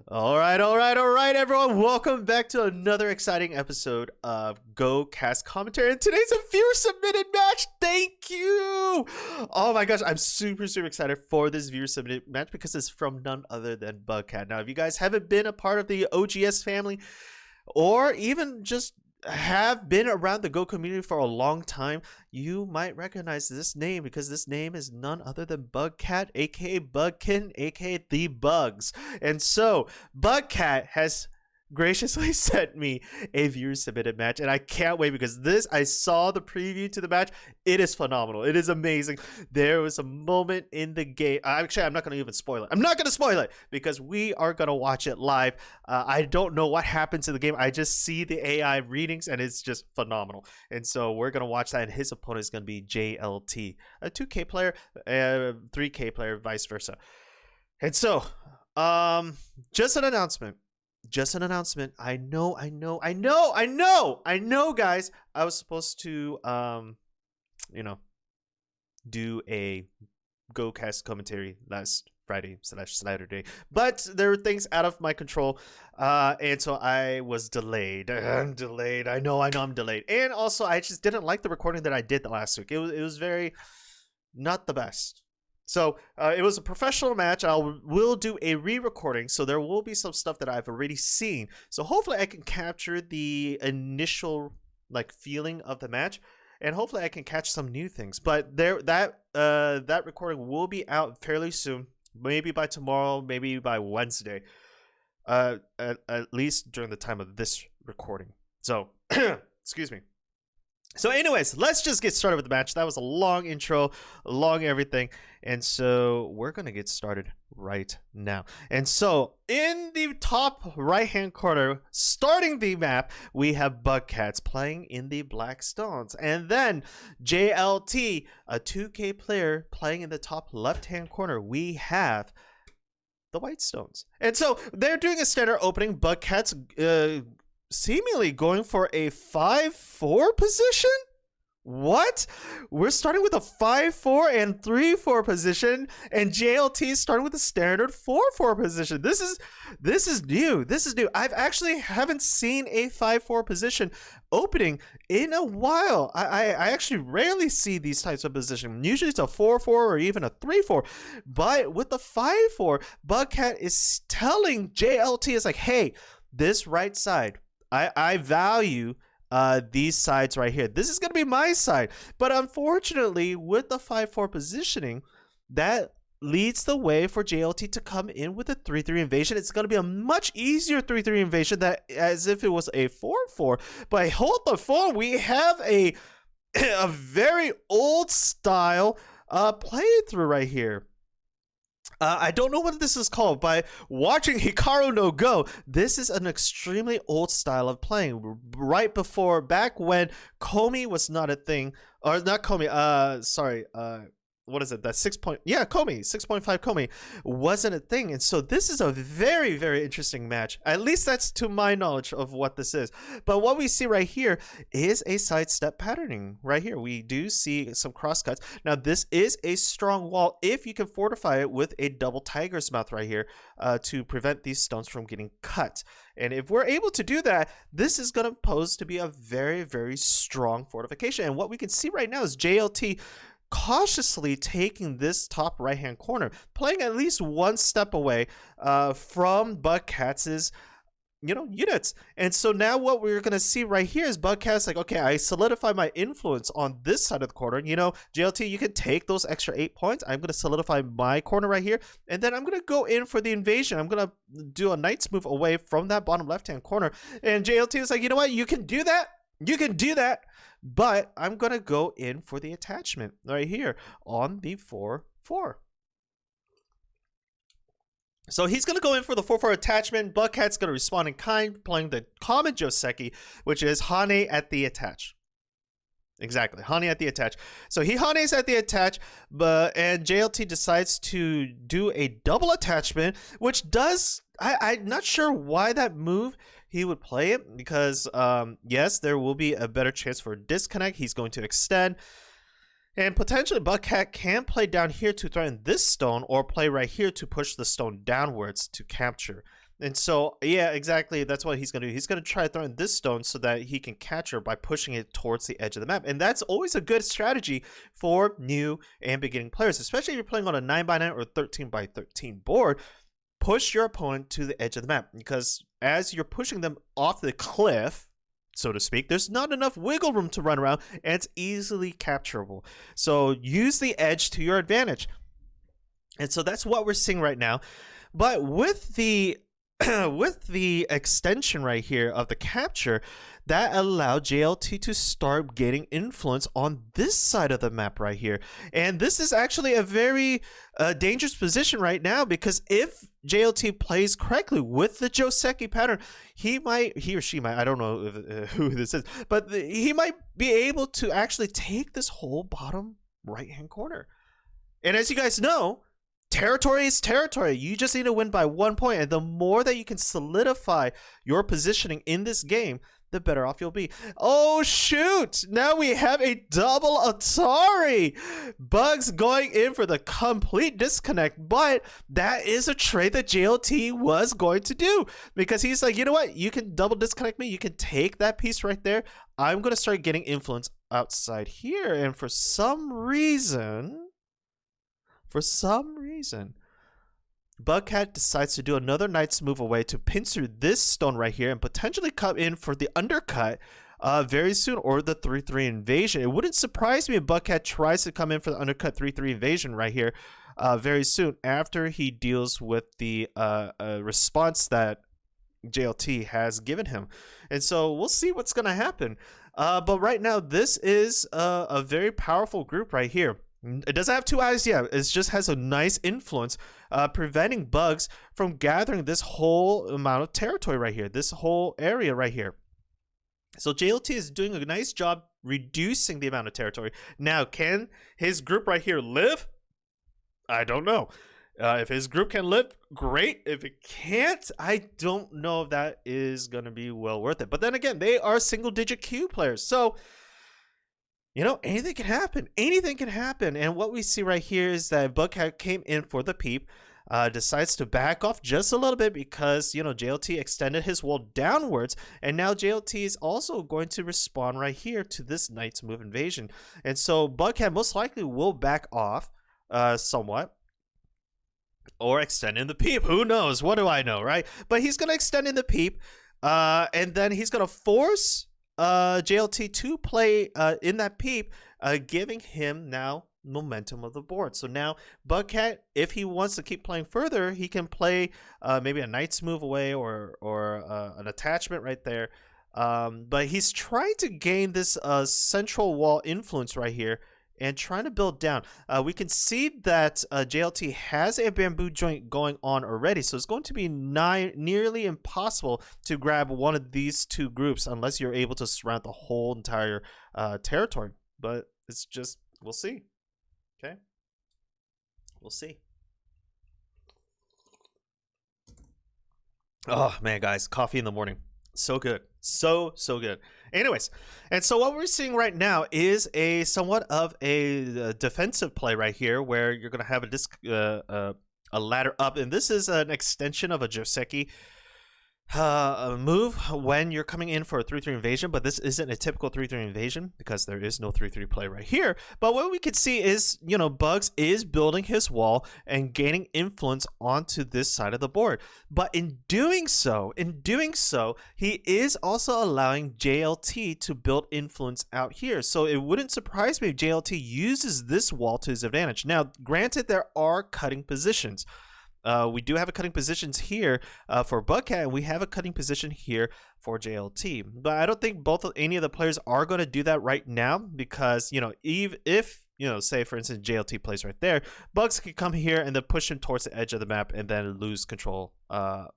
All right, everyone. Welcome back to another exciting episode of Go Cast Commentary. And today's a viewer submitted match. Thank you. Oh my gosh, I'm super excited for this viewer submitted match because it's from none other than Bugcat. Now, if you guys haven't been a part of the OGS family, or even just have been around the Go community for a long time, you might recognize this name because this name is none other than Bugcat, aka Bugkin, aka The Bugs. And so Bugcat has graciously sent me a viewer submitted match, and I can't wait because I saw the preview to the match. It is phenomenal. It is amazing. There was a moment in the game. Actually, I'm not going to even spoil it. I'm not going to spoil it because we are going to watch it live. I don't know what happens in the game. I just see the AI readings and it's just phenomenal. And so we're going to watch that, and his opponent is going to be JLT, a 2K player, 3K player, vice versa. And so, just an announcement. I know, guys. I was supposed to, do a GoCast commentary last Friday/Saturday, but there were things out of my control, and so I was delayed. I'm delayed. I know I'm delayed, and also I just didn't like the recording that I did the last week. It was very not the best. So it was a professional match. We'll do a re-recording, so there will be some stuff that I've already seen. So hopefully I can capture the initial feeling of the match, and hopefully I can catch some new things. But that recording will be out fairly soon, maybe by tomorrow, maybe by Wednesday, at least during the time of this recording. So excuse me. So anyways, let's just get started with the match. That was a long intro, long everything. And so we're going to get started right now. And so in the top right-hand corner, starting the map, we have Bugcats playing in the Black Stones. And then JLT, a 2K player, playing in the top left-hand corner. We have the White Stones. And so they're doing a standard opening. Bugcats seemingly going for a 5-4 position. What? We're starting with a 5-4 and 3-4 position, and JLT starting with a standard 4-4 position. This is new. This is new. I've actually haven't seen a 5-4 position opening in a while. I actually rarely see these types of positions. Usually it's a 4-4 or even a 3-4. But with the 5-4, Bugcat is telling JLT, is like, hey, this right side, I value these sides right here. This is going to be my side. But unfortunately, with the 5-4 positioning, that leads the way for JLT to come in with a 3-3 invasion. It's going to be a much easier 3-3 invasion than as if it was a 4-4. But hold the phone, we have a very old style playthrough right here. I don't know what this is called. By watching Hikaru no Go, this is an extremely old style of playing. Right before, back when Komi was not a thing, or not Komi, what is it? That 6.5 Komi wasn't a thing. And so this is a very interesting match. At least that's to my knowledge of what this is. But what we see right here is a sidestep patterning right here. We do see some crosscuts. Now this is a strong wall if you can fortify it with a double tiger's mouth right here to prevent these stones from getting cut. And if we're able to do that, this is going to pose to be a very strong fortification. And what we can see right now is JLT cautiously taking this top right hand corner, playing at least one step away from Bugcats' units. And so now what we're going to see right here is Bugcats like, okay, I solidify my influence on this side of the corner. JLT, you can take those extra 8 points. I'm going to solidify my corner right here, and then I'm going to go in for the invasion. I'm going to do a knight's move away from that bottom left hand corner. And JLT is like, you know what, you can do that, but I'm going to go in for the attachment right here on the 4-4. So he's going to go in for the 4-4 attachment. Bugcat's going to respond in kind, playing the common Joseki, which is Hane at the attach. Exactly, Hane at the attach. So he Hanes at the attach, and JLT decides to do a double attachment, which does... I'm not sure why that move he would play it, because yes, there will be a better chance for a disconnect. He's going to extend, and potentially Bugcat can play down here to threaten this stone, or play right here to push the stone downwards to capture. And so, yeah, exactly. That's what he's going to do. He's going to try throwing this stone so that he can catch her by pushing it towards the edge of the map. And that's always a good strategy for new and beginning players, especially if you're playing on a 9x9 or 13x13 board. Push your opponent to the edge of the map, because as you're pushing them off the cliff, so to speak, there's not enough wiggle room to run around, and it's easily capturable. So use the edge to your advantage. And so that's what we're seeing right now. But with the with the extension right here of the capture, that allowed JLT to start getting influence on this side of the map right here. And this is actually a very dangerous position right now, because if JLT plays correctly with the Joseki pattern, he or she might, I don't know if, who this is, but he might be able to actually take this whole bottom right-hand corner. And as you guys know, territory is territory. You just need to win by 1 point. And the more that you can solidify your positioning in this game, the better off you'll be. Oh, shoot. Now we have a double Atari. Bugs going in for the complete disconnect. But that is a trade that JLT was going to do, because he's like, you know what? You can double disconnect me. You can take that piece right there. I'm going to start getting influence outside here. And for some reason, Bugcat decides to do another knight's move away to pincer this stone right here and potentially come in for the undercut very soon, or the 3-3 invasion. It wouldn't surprise me if Bugcat tries to come in for the undercut 3-3 invasion right here very soon, after he deals with the response that JLT has given him. And so we'll see what's going to happen. But right now, this is a very powerful group right here. It doesn't have two eyes yet. It just has a nice influence, preventing Bugs from gathering this whole amount of territory right here, this whole area right here. So JLT is doing a nice job reducing the amount of territory. Now, can his group right here live? I don't know. If his group can live, great. If it can't, I don't know if that is going to be well worth it. But then again, they are single-digit Q players. So, you know, anything can happen. Anything can happen. And what we see right here is that Bugcat came in for the peep, decides to back off just a little bit because, you know, JLT extended his wall downwards. And now JLT is also going to respond right here to this knight's move invasion. And so Bugcat most likely will back off somewhat, or extend in the peep. Who knows? What do I know, right? But he's going to extend in the peep, and then he's going to force JLT to play in that peep, giving him now momentum of the board. So now Bugcat, if he wants to keep playing further, he can play maybe a knight's move away or an attachment right there. But he's trying to gain this central wall influence right here and trying to build down. We can see that JLT has a bamboo joint going on already, so it's going to be nearly impossible to grab one of these two groups unless you're able to surround the whole entire territory. But it's just, we'll see. Okay, we'll see. Oh man, guys, coffee in the morning, so good, so good. Anyways, and so what we're seeing right now is a somewhat of a defensive play right here, where you're going to have a ladder up, and this is an extension of a Joseki move when you're coming in for a 3-3 invasion. But this isn't a typical 3-3 invasion because there is no 3-3 play right here. But what we can see is, you know, Bugs is building his wall and gaining influence onto this side of the board. But in doing so, he is also allowing JLT to build influence out here. So it wouldn't surprise me if JLT uses this wall to his advantage. Now, granted, there are cutting positions. We do have a cutting positions here for Bugcat, and we have a cutting position here for JLT. But I don't think any of the players are going to do that right now, because, you know, if you know, say for instance JLT plays right there, Bugs can come here and then push him towards the edge of the map and then lose control,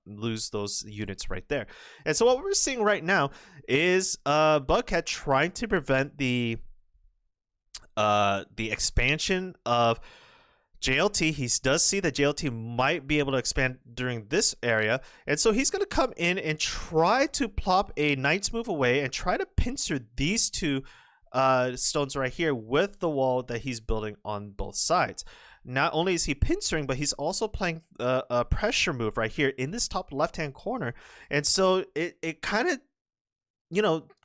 lose those units right there. And so what we're seeing right now is Bugcat trying to prevent the expansion of JLT. He does see that JLT might be able to expand during this area, and so he's going to come in and try to plop a knight's move away and try to pincer these two stones right here with the wall that he's building on both sides. not only is he pincering, but he's also playing a pressure move right here in this top left-hand corner. And so it kind of,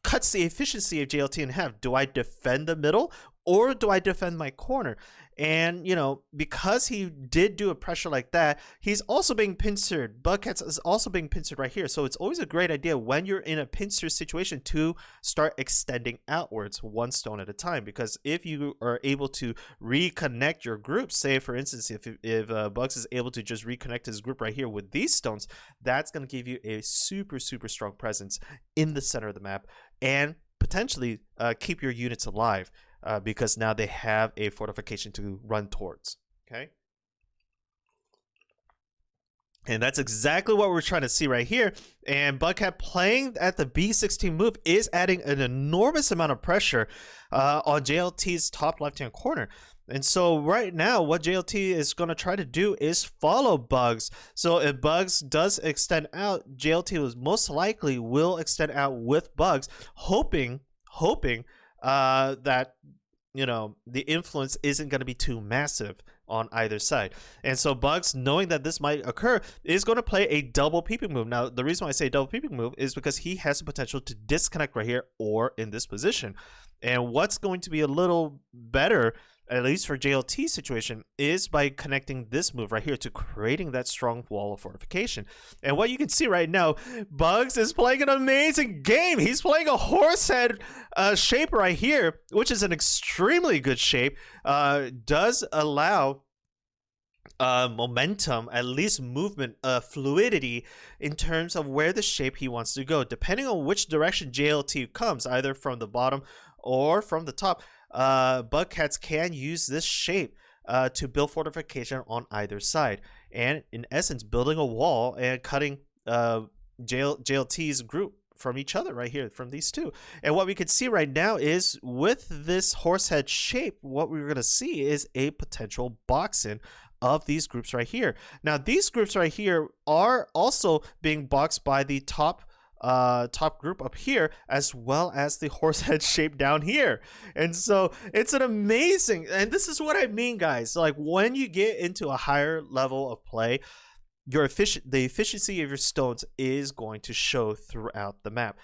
cuts the efficiency of JLT in half. Do I defend the middle or do I defend my corner? And, because he did do a pressure like that, he's also being pincered. Bugcat is also being pincered right here. So it's always a great idea when you're in a pincer situation to start extending outwards one stone at a time. Because if you are able to reconnect your group, say for instance, if Bugs is able to just reconnect his group right here with these stones, that's going to give you a super, super strong presence in the center of the map and potentially keep your units alive. Because now they have a fortification to run towards. Okay. And that's exactly what we're trying to see right here. And Bugcat playing at the B16 move is adding an enormous amount of pressure on JLT's top left-hand corner. And so right now, what JLT is going to try to do is follow Bugs. So if Bugs does extend out, JLT most likely will extend out with Bugs, hoping that the influence isn't going to be too massive on either side. And so Bugs, knowing that this might occur, is going to play a double peeping move. Now, the reason why I say double peeping move is because he has the potential to disconnect right here or in this position. And what's going to be a little better, at least for JLT's situation, is by connecting this move right here to creating that strong wall of fortification. And what you can see right now, Bugs is playing an amazing game. He's playing a horse head shape right here, which is an extremely good shape. Does allow momentum, at least movement, fluidity in terms of where the shape he wants to go, depending on which direction JLT comes, either from the bottom or from the top. Bugcats can use this shape to build fortification on either side, and in essence building a wall and cutting JLT's group from each other right here, from these two. And what we can see right now is with this horsehead shape, what we're going to see is a potential box-in of these groups right here. Now these groups right here are also being boxed by the top group up here, as well as the horsehead shape down here. And so it's an amazing, and this is what I mean, guys, like when you get into a higher level of play, the efficiency of your stones is going to show throughout the map.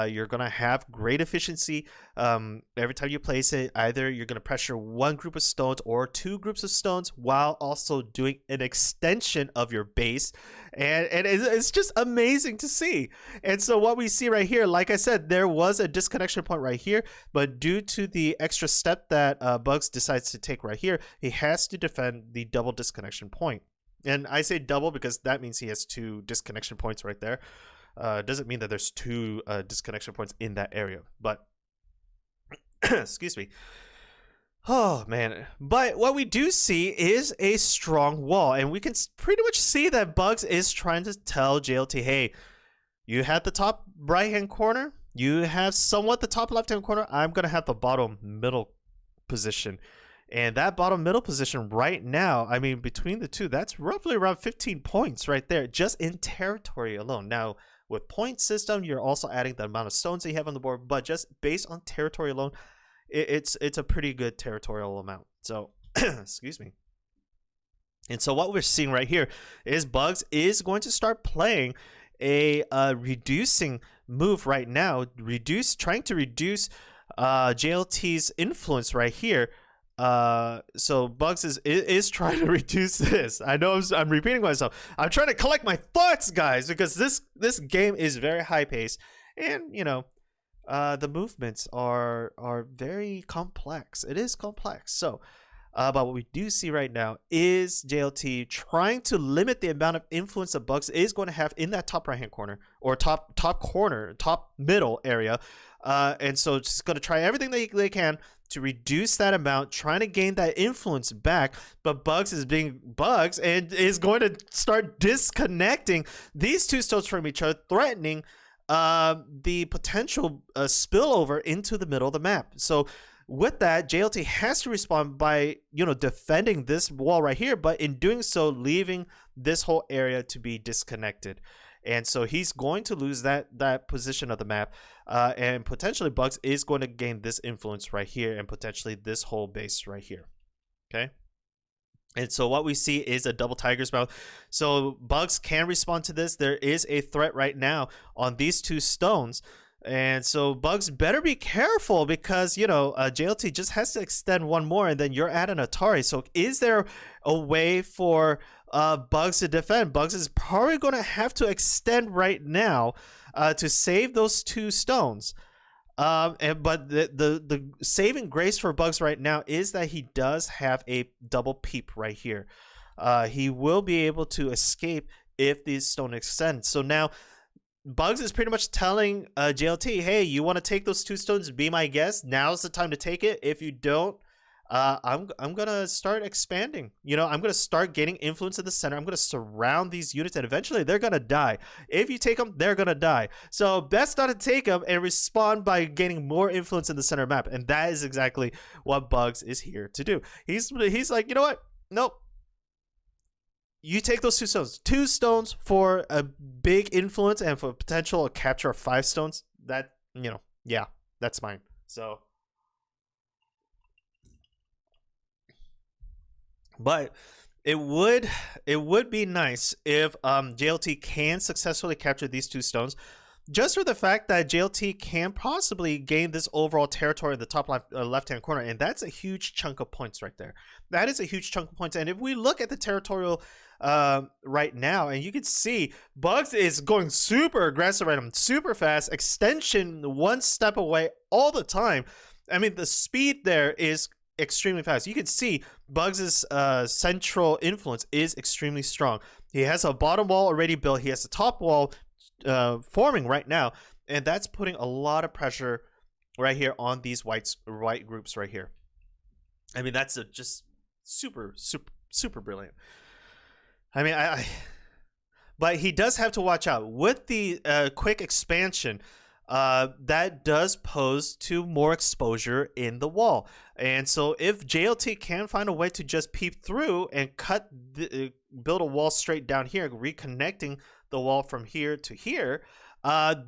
You're going to have great efficiency every time you place it. Either you're going to pressure one group of stones or two groups of stones while also doing an extension of your base. And it's just amazing to see. And so what we see right here, like I said, there was a disconnection point right here, but due to the extra step that Bugs decides to take right here, he has to defend the double disconnection point. And I say double because that means he has two disconnection points right there. Doesn't mean that there's two disconnection points in that area, but excuse me. Oh man, but what we do see is a strong wall, and we can pretty much see that Bugs is trying to tell JLT, hey, you have the top right hand corner, you have somewhat the top left hand corner, I'm gonna have the bottom middle position. And that bottom middle position right now, I mean, between the two, that's roughly around 15 points right there, just in territory alone. Now, with point system, you're also adding the amount of stones that you have on the board, but just based on territory alone, it's a pretty good territorial amount. So, excuse me. And so what we're seeing right here is Bugs is going to start playing a reducing move right now, trying to reduce JLT's influence right here. So Bugs is trying to reduce this. I know I'm repeating myself. I'm trying to collect my thoughts, guys, because this game is very high paced, and the movements are very complex. It is complex. So, but what we do see right now is JLT trying to limit the amount of influence that Bugs is going to have in that top right hand corner or top corner, top middle area, and so just going to try everything they can to reduce that amount, trying to gain that influence back. But Bugs is being Bugs and is going to start disconnecting these two stones from each other, threatening the potential spillover into the middle of the map. So with that, JLT has to respond by defending this wall right here, but in doing so, leaving this whole area to be disconnected. And so he's going to lose that position of the map, and potentially Bugs is going to gain this influence right here and potentially this whole base right here. Okay. And so what we see is a double tiger's mouth. So Bugs can respond to this. There is a threat right now on these two stones. And so Bugs better be careful because, JLT just has to extend one more and then you're at an Atari. So is there a way for Bugs to defend? Bugs is probably going to have to extend right now to save those two stones. But the saving grace for Bugs right now is that he does have a double peep right here. He will be able to escape if these stones extend. So now Bugs is pretty much telling JLT, hey, you want to take those two stones? Be my guest. Now's the time to take it. If you don't, I'm gonna start expanding. I'm gonna start gaining influence in the center. I'm gonna surround these units, and eventually they're gonna die. If you take them, they're gonna die. So best not to take them and respond by gaining more influence in the center map, and that is exactly what Bugs is here to do. He's like, you know what? Nope. You take those two stones for a big influence and for potential capture of 5 stones. That yeah, that's mine. So. But it would be nice if JLT can successfully capture these two stones, just for the fact that JLT can possibly gain this overall territory in the top left-hand corner, and that's a huge chunk of points right there. That is a huge chunk of points, and if we look at the territorial right now, and you can see Bugs is going super aggressive right now, super fast, extension one step away all the time. I mean, the speed there is extremely fast. You can see Bugs' central influence is extremely strong. He has a bottom wall already built. He has a top wall forming right now, and that's putting a lot of pressure right here on these white groups right here. I mean, that's just super brilliant. I mean, but he does have to watch out with the quick expansion. That does pose to more exposure in the wall. And so if JLT can find a way to just peep through and build a wall straight down here, reconnecting the wall from here to here,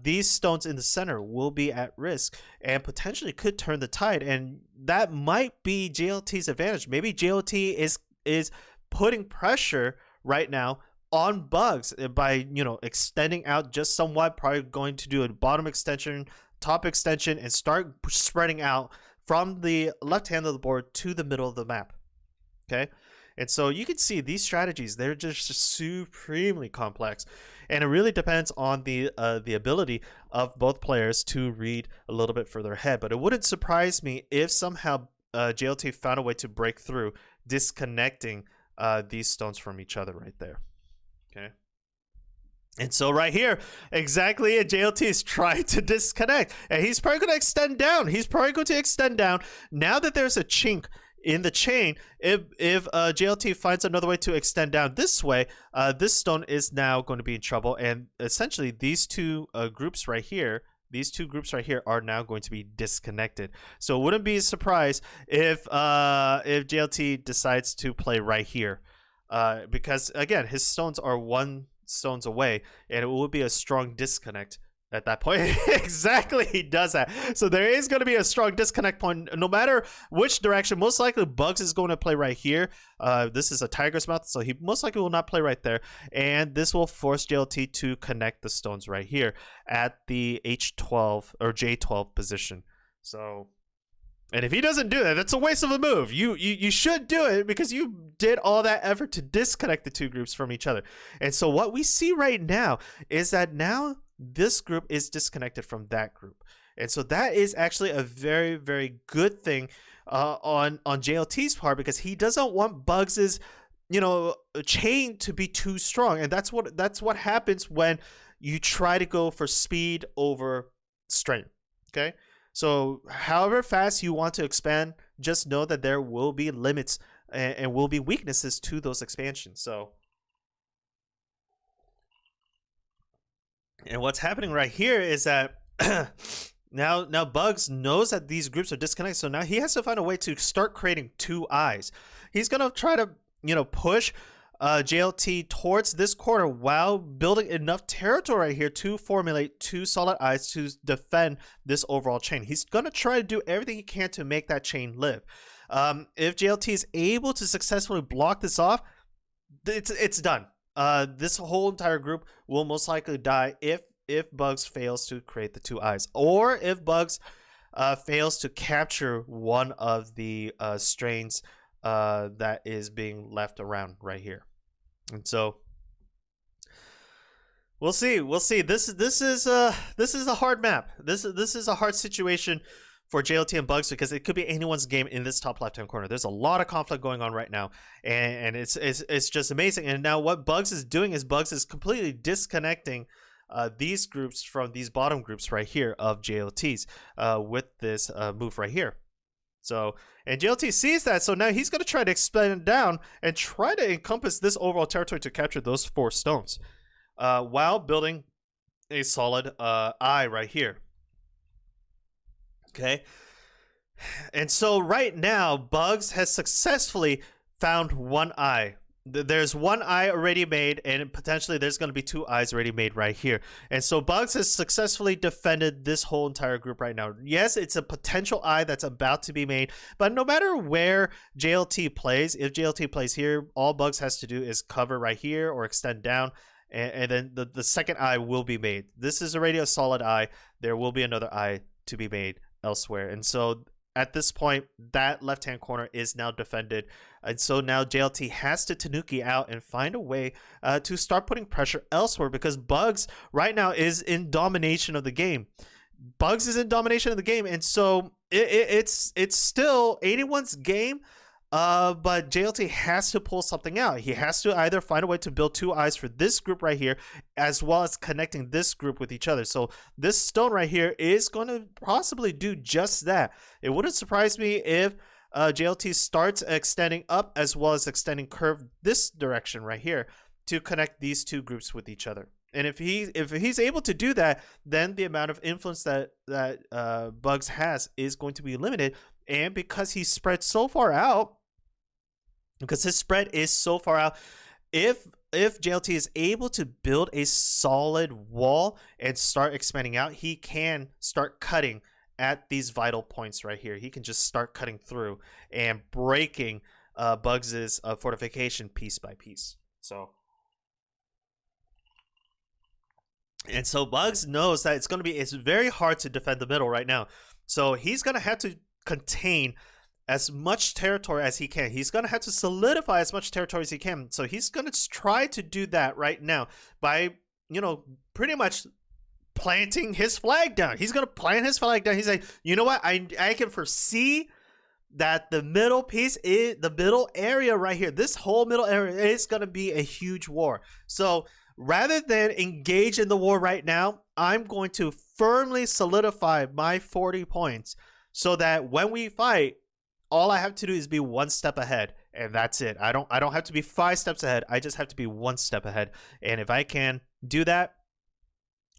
these stones in the center will be at risk and potentially could turn the tide. And that might be JLT's advantage. Maybe JLT is putting pressure right now on Bugs by extending out just somewhat, probably going to do a bottom extension, top extension, and start spreading out from the left hand of the board to the middle of the map. Okay, and so you can see these strategies, they're just supremely complex, and it really depends on the ability of both players to read a little bit further ahead. But it wouldn't surprise me if somehow JLT found a way to break through, disconnecting these stones from each other right there. Okay. And so right here, exactly, JLT is trying to disconnect. And he's probably going to extend down. Now that there's a chink in the chain, if JLT finds another way to extend down this way, this stone is now going to be in trouble. And essentially, these two groups right here, are now going to be disconnected. So it wouldn't be a surprise if JLT decides to play right here. Because again, his stones are 1 stones away, and it will be a strong disconnect at that point. Exactly, he does that. So there is going to be a strong disconnect point, no matter which direction. Most likely, Bugs is going to play right here. This is a tiger's mouth, so he most likely will not play right there, and this will force JLT to connect the stones right here at the H12 or J12 position. So. And if he doesn't do that, that's a waste of a move. You should do it because you did all that effort to disconnect the two groups from each other. And so what we see right now is that now this group is disconnected from that group. And so that is actually a very, very good thing on JLT's part, because he doesn't want Bugs's chain to be too strong. And that's what happens when you try to go for speed over strength. Okay? So however fast you want to expand, just know that there will be limits and will be weaknesses to those expansions. So, and what's happening right here is that now Bugs knows that these groups are disconnected. So now he has to find a way to start creating 2 eyes. He's going to try to, push JLT towards this corner while building enough territory right here to formulate 2 solid eyes to defend this overall chain. He's going to try to do everything he can to make that chain live. If JLT is able to successfully block this off, it's done. This whole entire group will most likely die if Bugs fails to create the 2 eyes, or if Bugs fails to capture one of the strains that is being left around right here. And so we'll see. This is a hard map. This is a hard situation for JLT and Bugs, because it could be anyone's game in this top left hand corner. There's a lot of conflict going on right now, and it's just amazing. And now what Bugs is doing is Bugs is completely disconnecting these groups from these bottom groups right here of JLTs with this move right here. So, and JLT sees that, so now he's going to try to expand it down and try to encompass this overall territory to capture those 4 stones while building a solid eye right here. Okay. And so right now, Bugs has successfully found 1 eye. There's 1 eye already made, and potentially there's going to be 2 eyes already made right here. And so Bugs has successfully defended this whole entire group right now. Yes, it's a potential eye that's about to be made, but no matter where JLT plays, if JLT plays here, all Bugs has to do is cover right here or extend down, and then the second eye will be made. This is already a solid eye. There will be another eye to be made elsewhere. And so at this point, that left-hand corner is now defended. And so now JLT has to Tanuki out and find a way to start putting pressure elsewhere, because Bugs right now is in domination of the game. Bugs is in domination of the game, and so it's still anyone's game. But JLT has to pull something out. He has to either find a way to build 2 eyes for this group right here, as well as connecting this group with each other. So this stone right here is going to possibly do just that. It wouldn't surprise me if JLT starts extending up as well as extending curve this direction right here to connect these 2 groups with each other. And if he's able to do that, then the amount of influence that Bugs has is going to be limited. And because he's spread so far out, because his spread is so far out, if JLT is able to build a solid wall and start expanding out, he can start cutting at these vital points right here. He can just start cutting through and breaking Bugs's fortification piece by piece. And so Bugs knows that it's very hard to defend the middle right now. So he's going to have to contain as much territory as he can. He's going to have to solidify as much territory as he can. So he's going to try to do that right now by, pretty much planting his flag down. He's going to plant his flag down. He's like, you know what? I can foresee that the middle piece is the middle area right here. This whole middle area is going to be a huge war. So rather than engage in the war right now, I'm going to firmly solidify my 40 points so that when we fight, all I have to do is be 1 step ahead, and that's it. I don't have to be 5 steps ahead. I just have to be 1 step ahead. And if I can do that,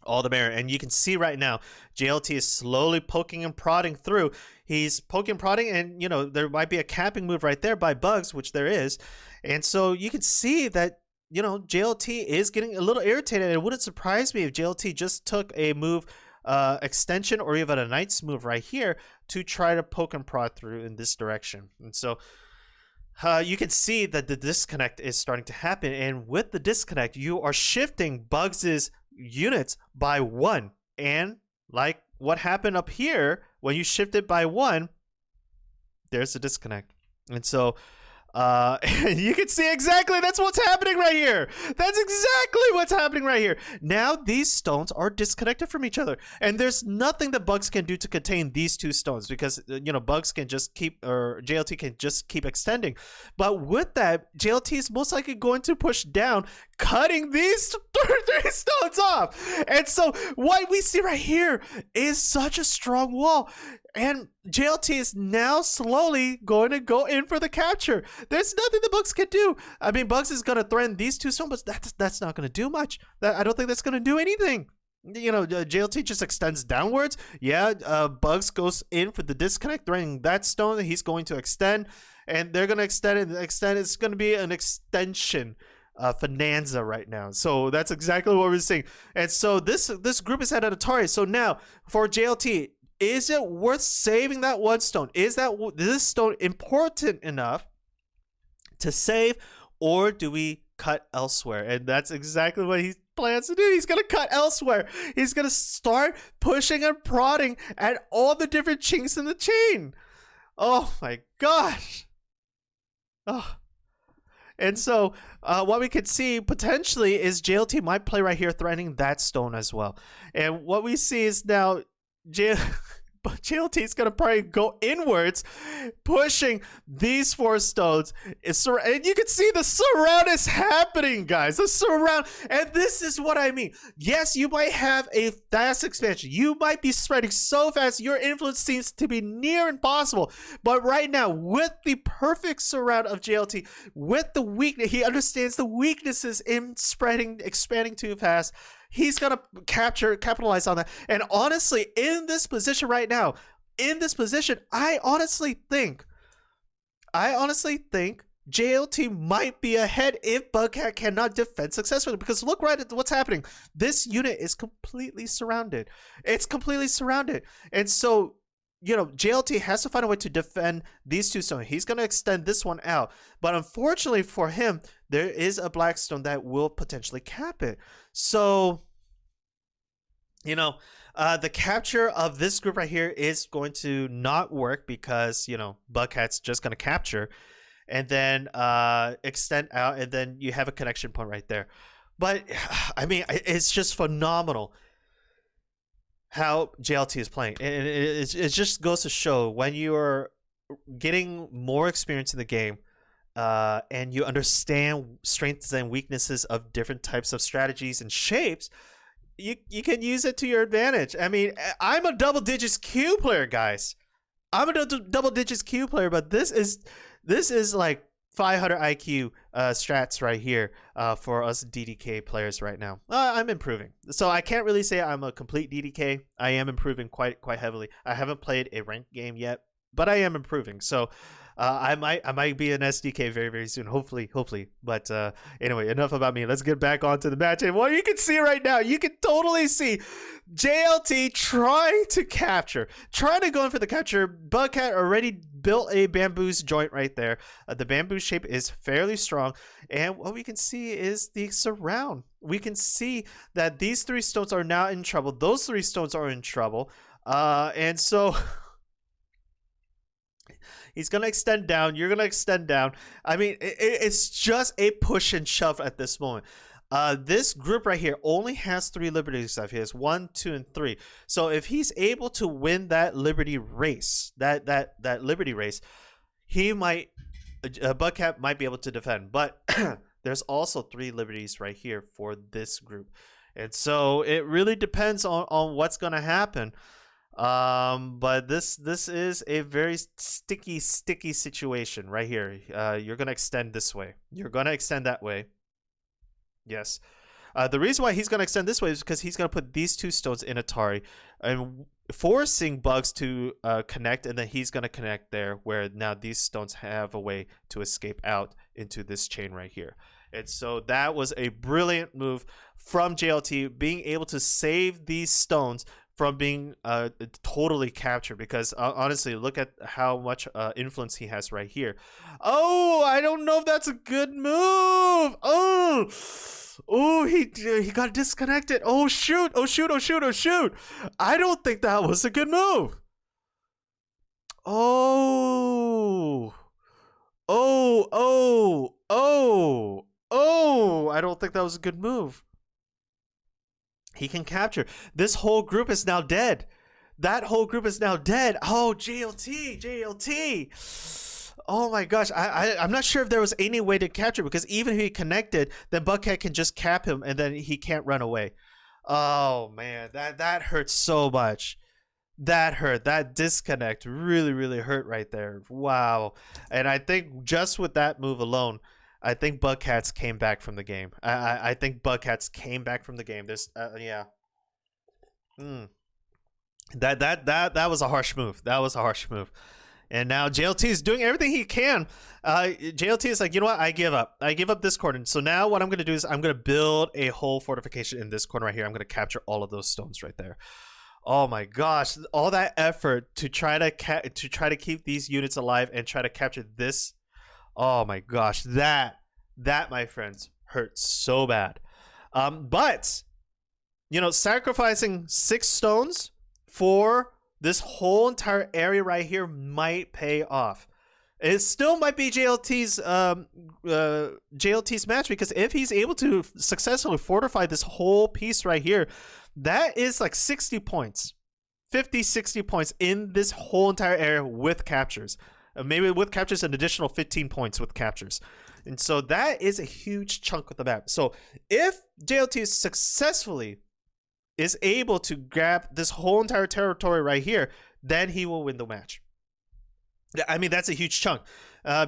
all the better. And you can see right now, JLT is slowly poking and prodding through. He's poking, prodding, and there might be a capping move right there by Bugs, which there is. And so you can see that JLT is getting a little irritated. It wouldn't surprise me if JLT just took a move extension or even a knight's move right here to try to poke and prod through in this direction. And so you can see that the disconnect is starting to happen, and with the disconnect you are shifting Bugs's units by 1, and like what happened up here, when you shift it by 1, there's a disconnect. And so you can see exactly that's what's happening right here. That's exactly what's happening right here. Now these stones are disconnected from each other, and there's nothing that Bugs can do to contain these 2 stones, because Bugs can just keep, or JLT can just keep extending. But with that, JLT is most likely going to push down, cutting these 3 stones off. And so what we see right here is such a strong wall. And JLT is now slowly going to go in for the capture. There's nothing the Bugs can do. I mean, Bugs is going to threaten these 2 stones, but that's not going to do much. I don't think that's going to do anything. JLT just extends downwards. Yeah, Bugs goes in for the disconnect, threatening that stone that he's going to extend. And they're going to extend and extend. It's going to be an extension Finanza right now. So that's exactly what we're seeing. And so this group is at Atari. So now for JLT, is it worth saving that one stone? Is this stone important enough to save, or do we cut elsewhere? And that's exactly what he plans to do. He's gonna cut elsewhere. He's gonna start pushing and prodding at all the different chinks in the chain. Oh my gosh. Oh. And so what we could see potentially is JLT might play right here, threatening that stone as well. And what we see is now JLT is going to probably go inwards, pushing these 4 stones. And you can see the surround is happening, guys. The surround. And this is what I mean. Yes, you might have a fast expansion. You might be spreading so fast, your influence seems to be near impossible. But right now, with the perfect surround of JLT, with the weakness, he understands the weaknesses in expanding too fast. He's gonna capitalize on that. And honestly, in this position right now, I honestly think JLT might be ahead if Bugcat cannot defend successfully. Because look right at what's happening. This unit is completely surrounded. It's completely surrounded. And so, you know, JLT has to find a way to defend these 2 stones. He's going to extend this one out. But unfortunately for him, there is a black stone that will potentially cap it. So, you know, the capture of this group right here is going to not work because, you know, Bugcat's just going to capture and then extend out, and then you have a connection point right there. But, I mean, it's just phenomenal how JLT is playing. And it just goes to show when you are getting more experience in the game, and you understand strengths and weaknesses of different types of strategies and shapes, you can use it to your advantage. I mean, I'm a double digits Q player, guys. I'm a double digits Q player, but this is like 500 IQ strats right here for us DDK players right now. I'm improving, so I can't really say I'm a complete DDK. I am improving quite heavily. I haven't played a ranked game yet, but I am improving. So I might be an SDK very soon, hopefully. But anyway, enough about me. Let's get back onto the match. And what you can see right now, you can totally see JLT trying to go in for the capture. Bugcat already built a bamboo's joint right there. The bamboo shape is fairly strong, and what we can see is the surround. We can see that these 3 stones are now in trouble. Those 3 stones are in trouble, and so he's going to extend down. You're going to extend down. I mean, it's just a push and shove at this moment. This group right here only has 3 liberties left. He has 1, 2, and 3. So if he's able to win that liberty race, that liberty race, he might, Bugcat might be able to defend. But there's also 3 liberties right here for this group. And so it really depends on what's going to happen. But this is a very sticky situation right here. You're gonna extend this way, you're gonna extend that way. Yes. The reason why he's gonna extend this way is because he's gonna put these 2 stones in Atari and forcing Bugs to connect, and then he's gonna connect there, where now these stones have a way to escape out into this chain right here. And so that was a brilliant move from JLT, being able to save these stones from being totally captured, because honestly, look at how much influence he has right here. Oh, I don't know if that's a good move. Oh, he got disconnected. Oh shoot. I don't think that was a good move. Oh, I don't think that was a good move. He can capture. This whole group is now dead. That whole group is now dead. Oh, JLT. Oh my gosh. I'm not sure if there was any way to capture, because even if he connected, then Bugcat can just cap him and then he can't run away. Oh man, that hurt so much. That hurt. That disconnect really hurt right there. Wow. And I think just with that move alone, I think Bugcats came back from the game. I think Bugcats came back from the game. There's yeah. That was a harsh move. That was a harsh move. And now JLT is doing everything he can. JLT is like, you know what? I give up. I give up this corner. So now what I'm going to do is I'm going to build a whole fortification in this corner right here. I'm going to capture all of those stones right there. Oh my gosh! All that effort to try to keep these units alive and try to capture this. Oh my gosh, that my friends hurt so bad. But you know, sacrificing 6 stones for this whole entire area right here might pay off. It still might be JLT's match, because if he's able to successfully fortify this whole piece right here, that is like 60 points, 50, 60 points in this whole entire area with captures. Maybe with captures, an additional 15 points with captures. And so that is a huge chunk of the map. So if JLT successfully is able to grab this whole entire territory right here, then he will win the match. I mean, that's a huge chunk,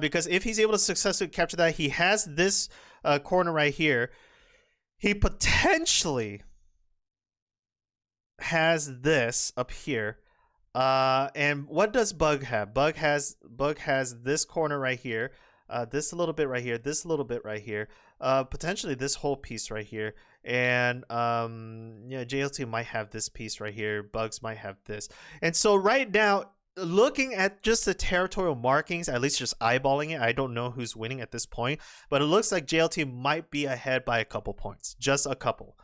because if he's able to successfully capture that, he has this corner right here. He potentially has this up here. And what does Bug have? Bug has this corner right here, this little bit right here, this little bit right here, potentially this whole piece right here, and yeah, JLT might have this piece right here. Bugs might have this, and so right now, looking at just the territorial markings, at least just eyeballing it, I don't know who's winning at this point, but it looks like JLT might be ahead by a couple points, just a couple.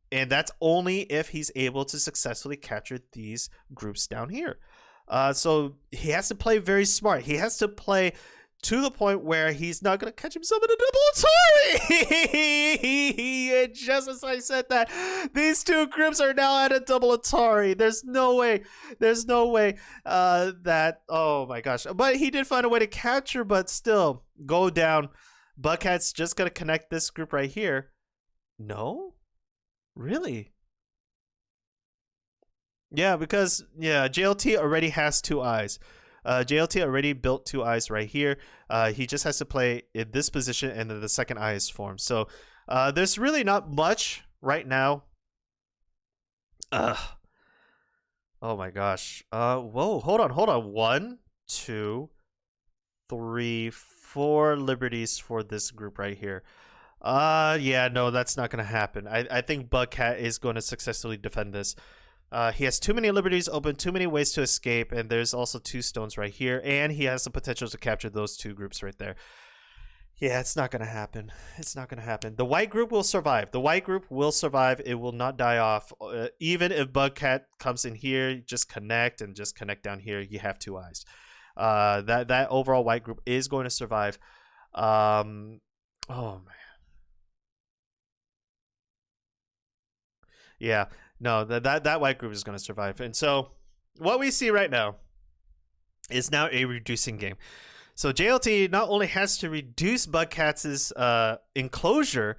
And that's only if he's able to successfully capture these groups down here. So he has to play very smart. He has to play to the point where he's not going to catch himself in a double Atari. And just as I said that, these two groups are now at a double Atari. There's no way that, oh my gosh. But he did find a way to capture, but still go down. Bugcat's just going to connect this group right here. No? Really? Yeah, because JLT already has 2 eyes. JLT already built 2 eyes right here. He just has to play in this position, and then the second eye is formed. So there's really not much right now. Oh my gosh. Whoa, hold on. 1, 2, 3, 4 liberties for this group right here. Yeah, no, that's not gonna happen. I think Bugcat is going to successfully defend this. He has too many liberties open, too many ways to escape, and there's also 2 stones right here, and he has the potential to capture those 2 groups right there. Yeah, it's not gonna happen. It's not gonna happen. The white group will survive. The white group will survive. It will not die off. Even if Bugcat comes in here, just connect down here. You have 2 eyes. That overall white group is going to survive. Oh man. Yeah, no, that white group is going to survive. And so what we see right now is now a reducing game. So JLT not only has to reduce Bugcat's enclosure,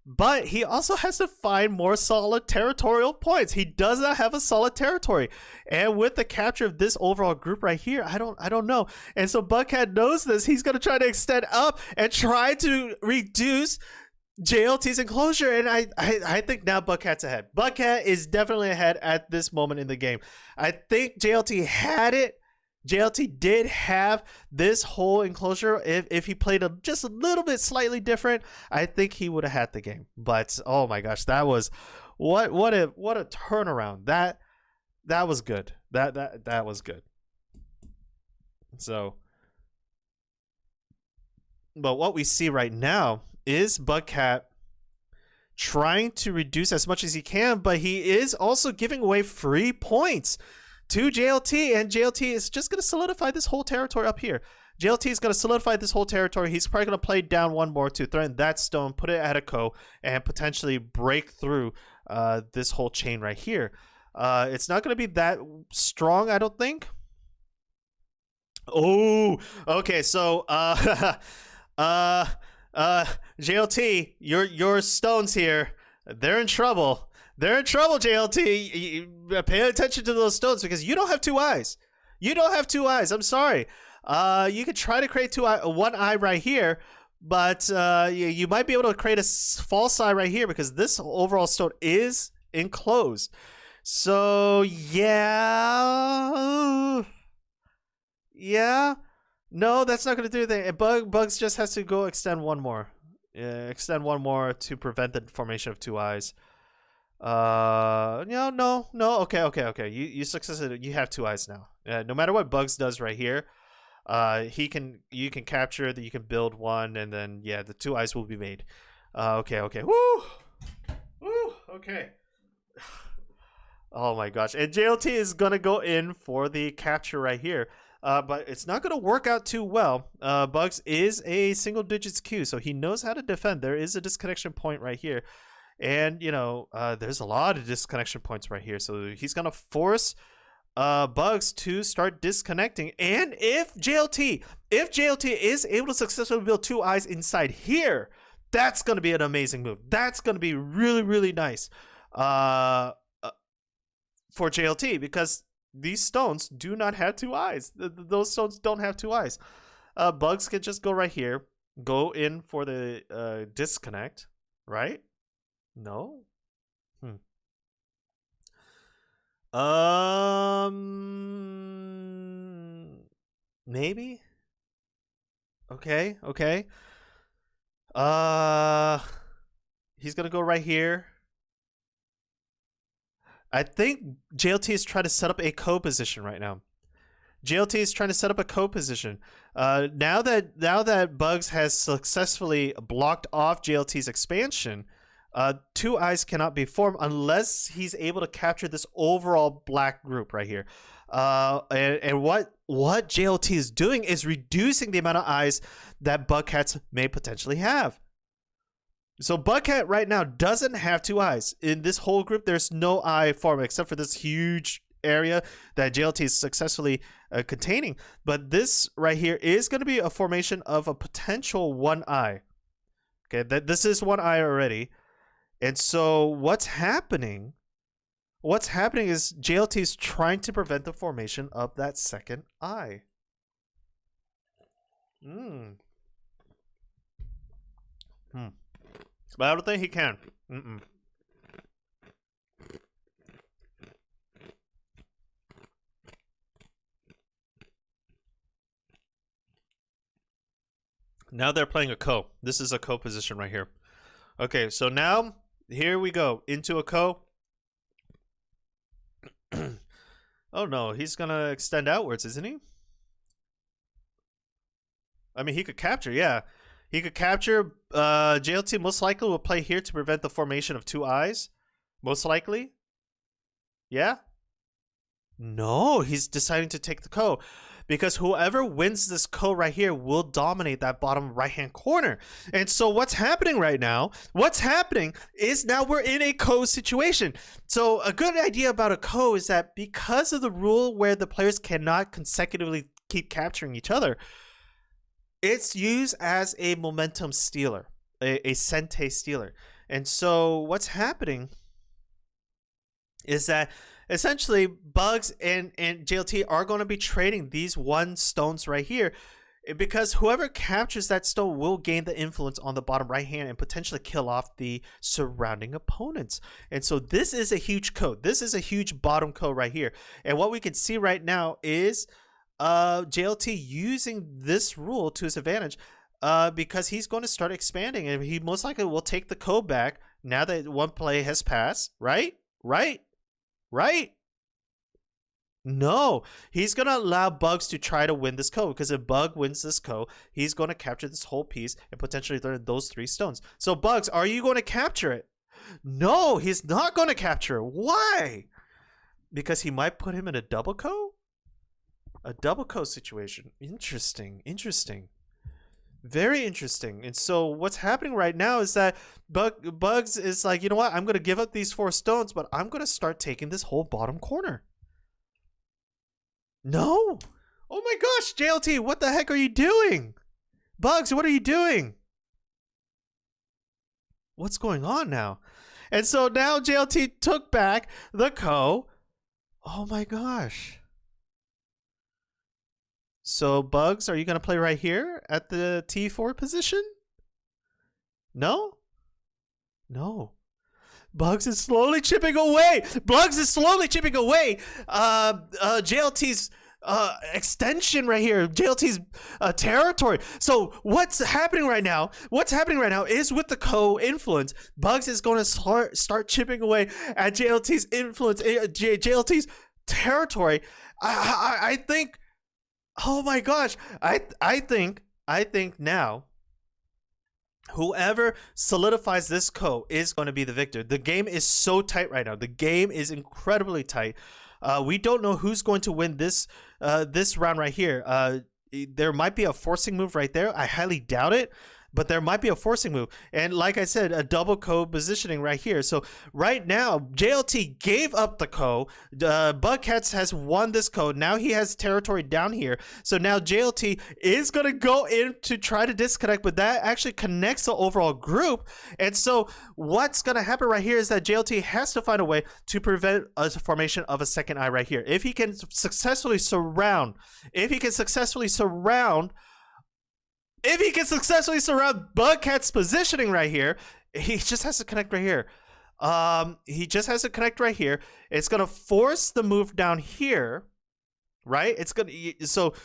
but he also has to find more solid territorial points. He does not have a solid territory. And with the capture of this overall group right here, I don't know. And so Bugcat knows this. He's going to try to extend up and try to reduce JLT's enclosure, and I think now Bugcat's ahead. Bugcat is definitely ahead at this moment in the game. I think JLT had it. JLT did have this whole enclosure. If he played just a little bit slightly different, I think he would have had the game. But oh my gosh, that was what a turnaround. That was good. That was good. So, but what we see right now is Bugcat trying to reduce as much as he can, but he is also giving away free points to JLT, and JLT is just going to solidify this whole territory up here. JLT is going to solidify this whole territory. He's probably going to play down 1 more to threaten that stone, put it at a co, and potentially break through this whole chain right here. It's not going to be that strong, I don't think. Oh, okay, so JLT, your stones here, they're in trouble. They're in trouble, JLT. Pay attention to those stones, because you don't have 2 eyes. You don't have 2 eyes. I'm sorry. You could try to create 1 eye right here, but you might be able to create a false eye right here, because this overall stone is enclosed. So yeah, Yeah. No, that's not going to do anything. Bugs just has to go extend one more. Extend one more to prevent the formation of two eyes. No. Okay. You succeeded. You have two eyes now. No matter what Bugs does right here, you can capture that. You can build one, and then yeah, the two eyes will be made. Okay. Woo. Okay. Oh my gosh. And JLT is going to go in for the capture right here. But it's not going to work out too well. Bugs is a single digits Q, so he knows how to defend. There is a disconnection point right here. And, there's a lot of disconnection points right here. So he's going to force Bugs to start disconnecting. And if JLT is able to successfully build two eyes inside here, that's going to be an amazing move. That's going to be really, really nice for JLT, because these stones do not have two eyes. Those stones don't have two eyes. Bugs can just go right here, go in for the disconnect, right? No? Maybe? Okay. He's gonna go right here. I think JLT is trying to set up a co-position right now. JLT is trying to set up a co-position. Now that Bugs has successfully blocked off JLT's expansion, two eyes cannot be formed unless he's able to capture this overall black group right here. And what JLT is doing is reducing the amount of eyes that Bugcats may potentially have. So Bugcat right now doesn't have two eyes. In this whole group, there's no eye formed except for this huge area that JLT is successfully containing. But this right here is going to be a formation of a potential one eye. Okay, this is one eye already. And so what's happening is JLT is trying to prevent the formation of that second eye. But I don't think he can. Now they're playing a co. This is a co position right here. Okay, so now here we go into a co. Oh no, he's gonna extend outwards, isn't he? I mean, he could capture, yeah. He could capture. JLT most likely will play here to prevent the formation of two eyes. Most likely. Yeah? No, he's deciding to take the ko. Because whoever wins this ko right here will dominate that bottom right-hand corner. And so what's happening right now? What's happening is now we're in a ko situation. So a good idea about a ko is that because of the rule where the players cannot consecutively keep capturing each other, it's used as a momentum stealer, a sente stealer. And so what's happening is that essentially Bugs and JLT are going to be trading these one stones right here, because whoever captures that stone will gain the influence on the bottom right hand and potentially kill off the surrounding opponents. And so this is a huge code. This is a huge bottom code right here. And what we can see right now is JLT using this rule to his advantage, because he's going to start expanding, and he most likely will take the code back now that one play has passed. Right? No, he's going to allow Bugs to try to win this code, because if Bug wins this code, he's going to capture this whole piece and potentially learn those three stones. So Bugs, are you going to capture it? No, he's not going to capture it. Why? Because he might put him in a double code? A double co situation. Interesting. Very interesting. And so what's happening right now is that Bugs is like, you know what? I'm going to give up these 4 stones, but I'm going to start taking this whole bottom corner. No. Oh my gosh, JLT, what the heck are you doing? Bugs, what are you doing? What's going on now? And so now JLT took back the co. Oh my gosh. So, Bugs, are you going to play right here at the T4 position? No? No. Bugs is slowly chipping away. JLT's extension right here, JLT's territory. So what's happening right now? What's happening right now is with the co-influence, Bugs is going to start chipping away at JLT's influence, JLT's territory. I think. Oh my gosh! I think now whoever solidifies this is going to be the victor. The game is so tight right now. The game is incredibly tight. We don't know who's going to win this round right here. There might be a forcing move right there. I highly doubt it, but there might be a forcing move. And like I said, a double positioning right here. So right now, JLT gave up the Bugcat has won this Now he has territory down here. So now JLT is going to go in to try to disconnect, but that actually connects the overall group. And so what's going to happen right here is that JLT has to find a way to prevent a formation of a second eye right here. If he can successfully surround Bugcat's positioning right here, he just has to connect right here. It's gonna force the move down here, right? It's gonna so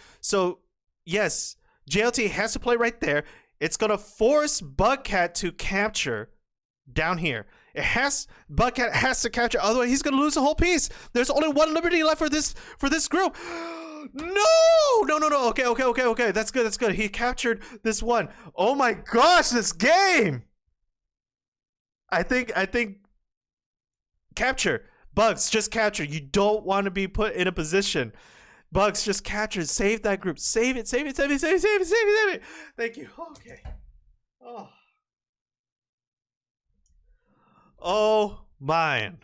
yes, JLT has to play right there. It's gonna force Bugcat to capture down here. Bugcat has to capture, otherwise he's gonna lose the whole piece. There's only one liberty left for this group. No. Okay. That's good. He captured this one. Oh my gosh, this game. I think capture. Bugs, just capture. You don't want to be put in a position. Bugs, just capture. Save that group. Save it. Thank you. Okay. Oh man.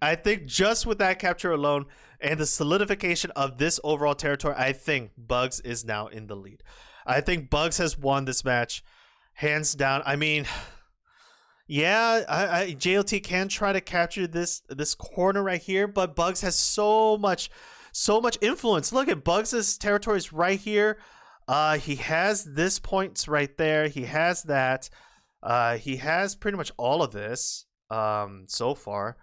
I think just with that capture alone and the solidification of this overall territory, I think Bugs is now in the lead. I think Bugs has won this match hands down. I mean, yeah, JLT can try to capture this corner right here, but Bugs has so much influence. Look at Bugs' territory is right here. He has this points right there. He has that. He has pretty much all of this so far.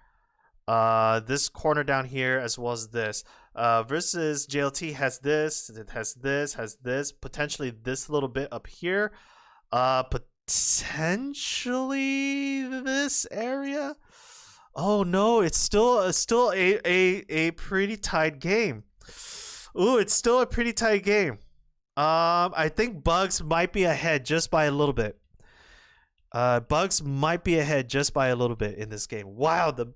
This corner down here as well as this versus JLT has this, it has this, potentially this little bit up here, potentially this area. Oh no, it's still a pretty tight game. Ooh, it's still a pretty tight game. I think Bugs might be ahead just by a little bit. Bugs might be ahead just by a little bit in this game. Wow, the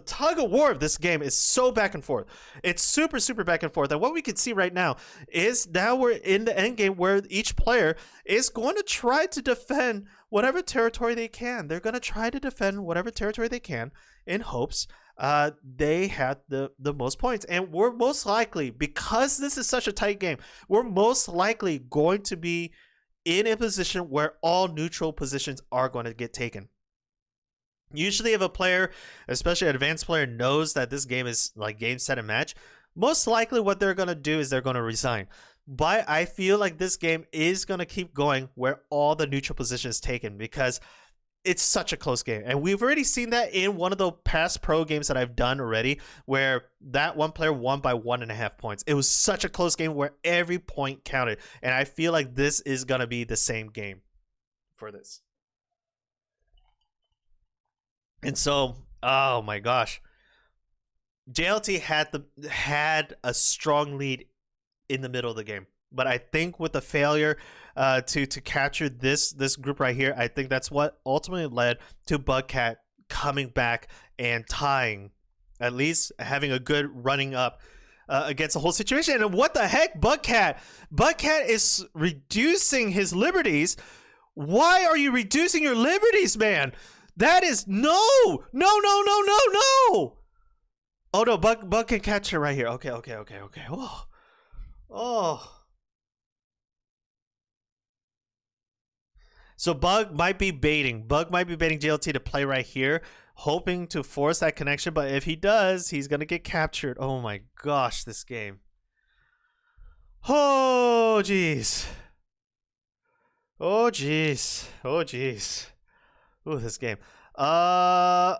tug of war of this game is so back and forth. It's super back and forth. And what we can see right now is now we're in the end game where each player is going to try to defend whatever territory they can. They're going to try to defend whatever territory they can in hopes they had the most points. And we're most likely, because this is such a tight game, we're most likely going to be in a position where all neutral positions are going to get taken. Usually if a player, especially an advanced player, knows that this game is like game, set, and match, most likely what they're going to do is they're going to resign. But I feel like this game is going to keep going where all the neutral position is taken because it's such a close game. And we've already seen that in one of the past pro games that I've done already, where that one player won by 1.5 points. It was such a close game where every point counted. And I feel like this is going to be the same game for this. And so, oh my gosh, JLT had a strong lead in the middle of the game, but I think with the failure to capture this group right here, I think that's what ultimately led to Bugcat coming back and tying, at least having a good running up against the whole situation. And what the heck, Bugcat is reducing his liberties. Why are you reducing your liberties, man? That is no. Oh no, Bug can catch her right here. Okay. Oh. So Bug might be baiting JLT to play right here, hoping to force that connection. But if he does, he's gonna get captured. Oh my gosh, this game. Oh jeez. Ooh, this game. Bugs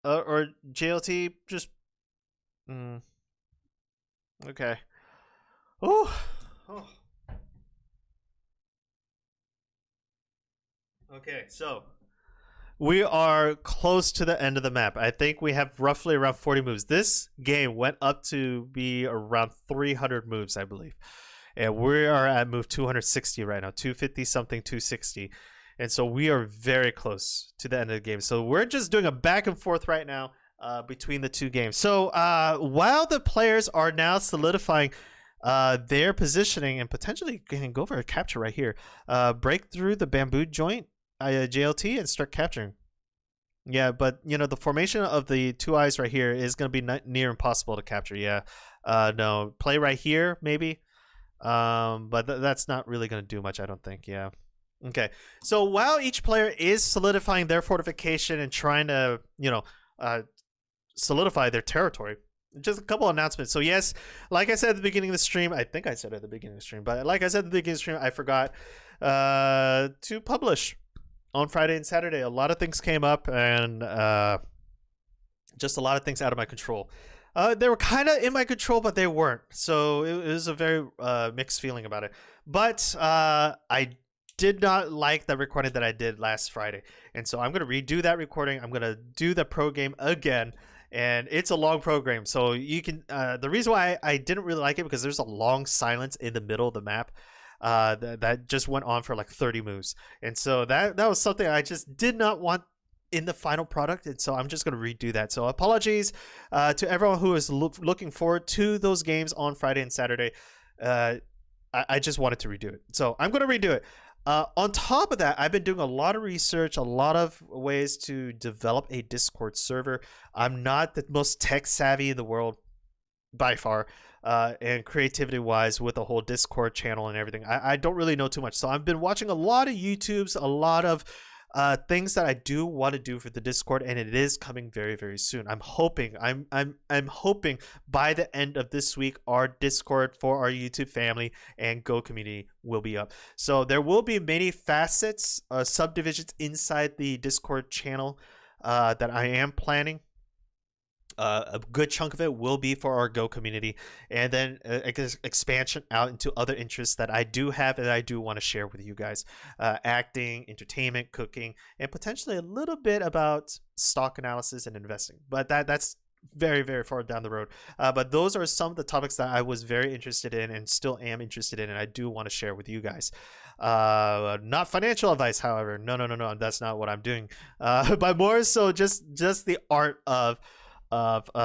or JLT just. Okay. Oh. Oh. Okay. So we are close to the end of the map. I think we have roughly around 40 moves. This game went up to be around 300 moves, I believe. And we are at move 260 right now, 250 something, 260. And so we are very close to the end of the game. So we're just doing a back and forth right now between the two games. So while the players are now solidifying their positioning and potentially can go for a capture right here, break through the bamboo joint, JLT, and start capturing. Yeah, but you know the formation of the two eyes right here is going to be near impossible to capture. Yeah, no, play right here maybe, but that's not really going to do much, I don't think. Yeah. Okay. So while each player is solidifying their fortification and trying to, uh, solidify their territory, just a couple announcements. So yes, like I said at the beginning of the stream, I think I said at the beginning of the stream, but like I said at the beginning of the stream, I forgot to publish on Friday and Saturday. A lot of things came up, and just a lot of things out of my control. They were kind of in my control, but they weren't. So it was a very mixed feeling about it. But I did not like the recording that I did last Friday. And so I'm going to redo that recording. I'm going to do the pro game again. And it's a long program. So you can, the reason why I didn't really like it because there's a long silence in the middle of the map. That just went on for like 30 moves. And so that was something I just did not want in the final product, and so I'm just going to redo that. So apologies to everyone who is looking forward to those games on Friday and Saturday. I just wanted to redo it, so I'm going to redo it. On top of that, I've been doing a lot of research, a lot of ways to develop a Discord server. I'm not the most tech savvy in the world by far, and creativity wise with the whole Discord channel and everything. I don't really know too much, so I've been watching a lot of YouTubes, a lot of things that I do want to do for the Discord, and it is coming very, very soon. I'm hoping by the end of this week, our Discord for our YouTube family and Go community will be up. So there will be many facets, subdivisions inside the Discord channel that I am planning. A good chunk of it will be for our Go community, and then expansion out into other interests that I do have and I do want to share with you guys: acting, entertainment, cooking, and potentially a little bit about stock analysis and investing. But that's very, very far down the road. But those are some of the topics that I was very interested in and still am interested in, and I do want to share with you guys. Not financial advice, however. No, that's not what I'm doing. But more so just the art of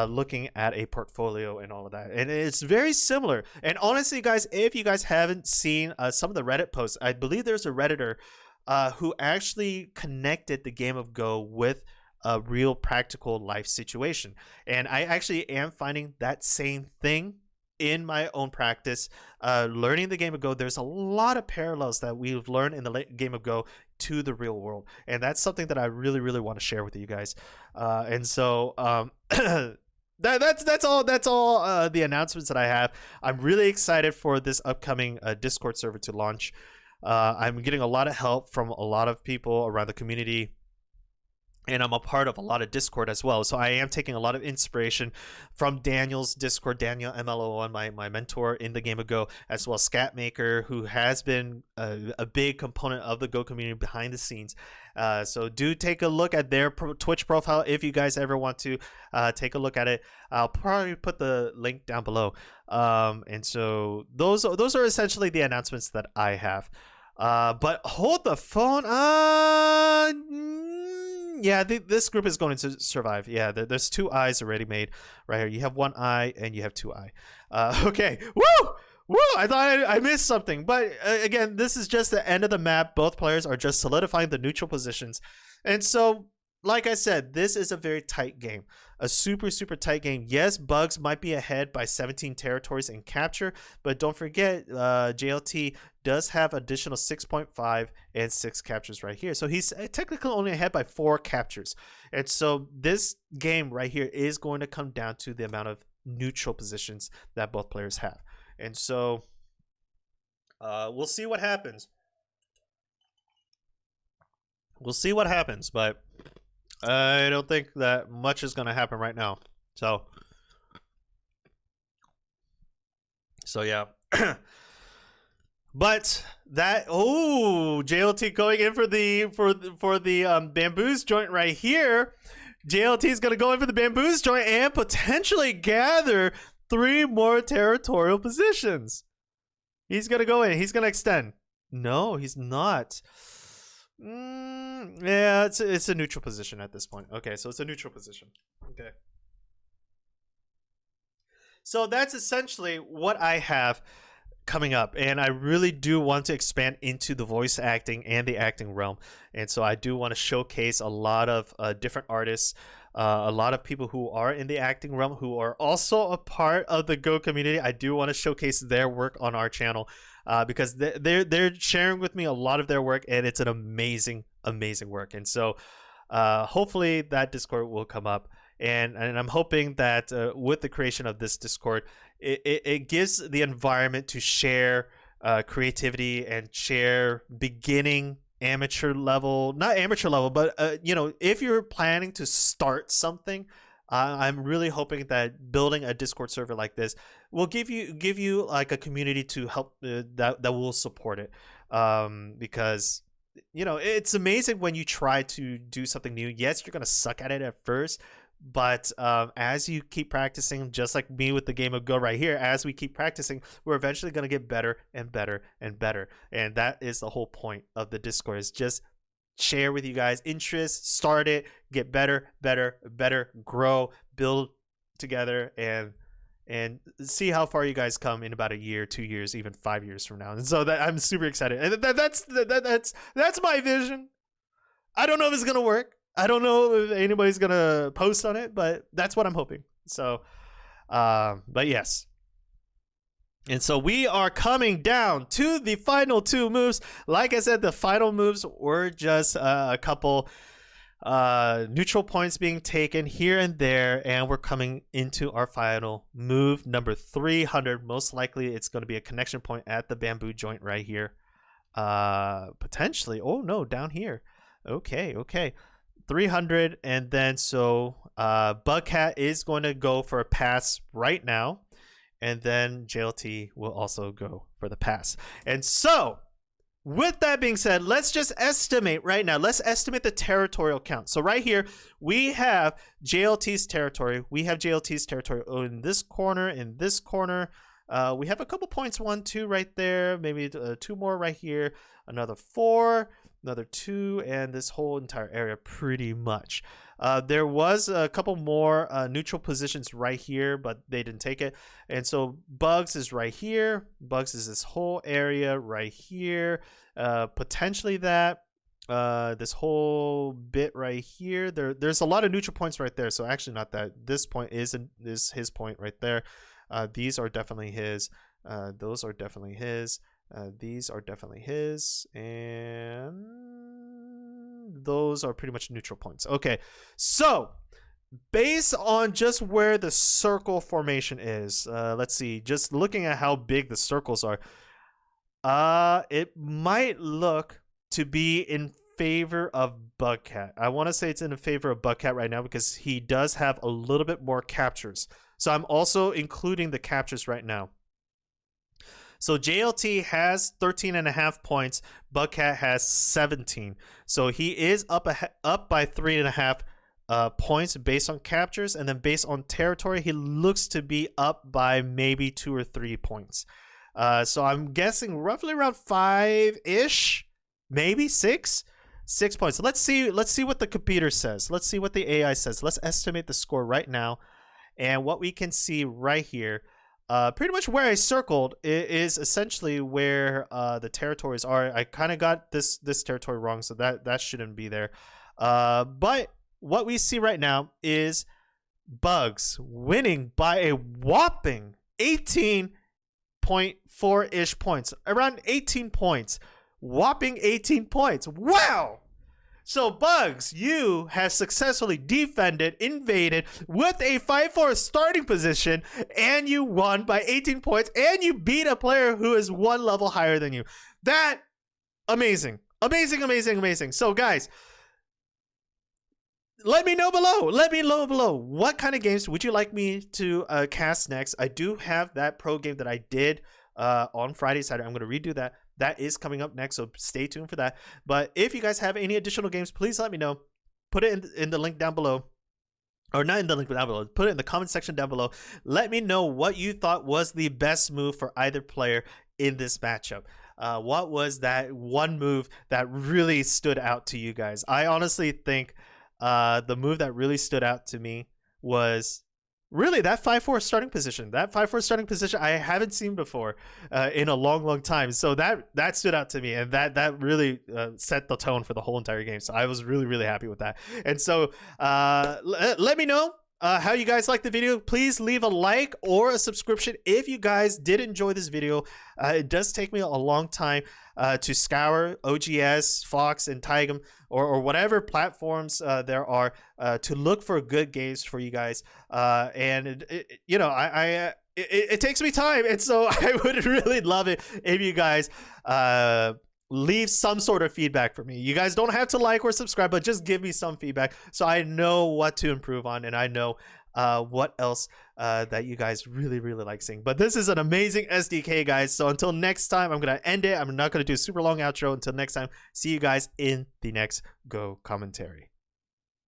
looking at a portfolio and all of that. And it's very similar. And honestly, guys, if you guys haven't seen some of the Reddit posts, I believe there's a Redditor who actually connected the game of Go with a real practical life situation. And I actually am finding that same thing in my own practice. Learning the game of Go, there's a lot of parallels that we've learned in the game of Go to the real world, and that's something that I really, really want to share with you guys. And so that's all the announcements that I have. I'm really excited for this upcoming Discord server to launch. I'm getting a lot of help from a lot of people around the community, and I'm a part of a lot of Discord as well. So I am taking a lot of inspiration from Daniel's Discord, Daniel MLO1, my mentor in the game of Go, as well as Scatmaker, who has been a big component of the Go community behind the scenes. So do take a look at their Twitch profile if you guys ever want to take a look at it. I'll probably put the link down below. And so those are essentially the announcements that I have. But hold the phone. Yeah, this group is going to survive. Yeah, there's two eyes already made right here. You have one eye and you have two eye. Okay. Woo! Woo! I thought I missed something. But again, this is just the end of the map. Both players are just solidifying the neutral positions. And so, like I said, this is a very tight game. A super, super tight game. Yes, Bugs might be ahead by 17 territories in capture, but don't forget, JLT does have additional 6.5 and 6 captures right here. So he's technically only ahead by 4 captures. And so this game right here is going to come down to the amount of neutral positions that both players have. And so we'll see what happens. We'll see what happens, but I don't think that much is going to happen right now. So So yeah. But that JLT going in for the bamboos joint right here. JLT is gonna go in for the bamboos joint and potentially gather 3 more territorial positions. He's gonna go in. He's gonna extend. No, he's not. Yeah, it's a neutral position at this point. Okay, so it's a neutral position. Okay. So that's essentially what I have coming up, and I really do want to expand into the voice acting and the acting realm, and so I do want to showcase a lot of different artists, a lot of people who are in the acting realm who are also a part of the Go community. I do want to showcase their work on our channel because they're sharing with me a lot of their work, and it's an amazing work. And so hopefully that Discord will come up, and I'm hoping that with the creation of this Discord, it gives the environment to share creativity and share beginning amateur level, not amateur level, but if you're planning to start something, I'm really hoping that building a Discord server like this will give you like a community to help that will support it, because it's amazing when you try to do something new. Yes, you're gonna suck at it at first, but as you keep practicing, just like me with the game of Go right here, as we keep practicing, we're eventually going to get better and better and better. And that is the whole point of the Discord, is just share with you guys interests, start it, get better, grow, build together, and see how far you guys come in about a year, 2 years, even 5 years from now. And so that I'm super excited, and that's my vision. I don't know if it's gonna work. I don't know if anybody's gonna post on it, but that's what I'm hoping. So, but yes. And so we are coming down to the final 2 moves. Like I said, the final moves were just a couple neutral points being taken here and there, and we're coming into our final move, number 300. Most likely, it's going to be a connection point at the bamboo joint right here. Potentially. Oh no, down here. Okay. 300, and then so Bugcat is going to go for a pass right now, and then JLT will also go for the pass. And so with that being said, let's just estimate right now. Let's estimate the territorial count. So right here we have JLT's territory. We have JLT's territory in this corner, in this corner. We have a couple points, 1, 2 right there, maybe 2 more right here, another 4, another 2, and this whole entire area pretty much. There was a couple more neutral positions right here, but they didn't take it. And so Bugs is right here. Bugs is this whole area right here. Potentially that. This whole bit right here. There's a lot of neutral points right there. So actually not that. This point is his point right there. These are definitely his. Those are definitely his. These are definitely his, and those are pretty much neutral points. Okay, so based on just where the circle formation is, let's see, just looking at how big the circles are, it might look to be in favor of Bugcat. I want to say it's in favor of Bugcat right now because he does have a little bit more captures. So I'm also including the captures right now. So JLT has 13.5 points. Bugcat has 17. So he is up by 3.5 points based on captures, and then based on territory, he looks to be up by maybe 2 or 3 points. So I'm guessing roughly around 5-ish, maybe 6 points. So let's see what the computer says. Let's see what the AI says. Let's estimate the score right now, and what we can see right here. Pretty much where I circled is essentially where the territories are. I kind of got this territory wrong, so that shouldn't be there. But what we see right now is Bugs winning by a whopping 18.4-ish points, around 18 points, whopping 18 points. Wow! So Bugs, you have successfully defended, invaded with a 5-4 starting position, and you won by 18 points, and you beat a player who is 1 level higher than you. That, amazing. So guys, let me know below. Let me know below. What kind of games would you like me to cast next? I do have that pro game that I did on Friday, Saturday. I'm going to redo that. That is coming up next, so stay tuned for that. But if you guys have any additional games, please let me know. Put it in the link down below. Or not in the link down below. Put it in the comment section down below. Let me know what you thought was the best move for either player in this matchup. What was that one move that really stood out to you guys? I honestly think the move that really stood out to me was really that 5-4 starting position. That 5-4 starting position I haven't seen before in a long time. So that stood out to me, and that really set the tone for the whole entire game. So I was really happy with that. And so let me know how you guys like the video. Please leave a like or a subscription if you guys did enjoy this video. It does take me a long time to scour OGS, Fox, and Tigem, or whatever platforms there are to look for good games for you guys. And you know, it takes me time, and so I would really love it if you guys leave some sort of feedback for me. You guys don't have to like or subscribe, but just give me some feedback so I know what to improve on, and I know what else that you guys really like seeing. But this is an amazing SDK, guys. So until next time, I'm gonna end it. I'm not gonna do a super long outro. Until next time, see you guys in the next Go commentary.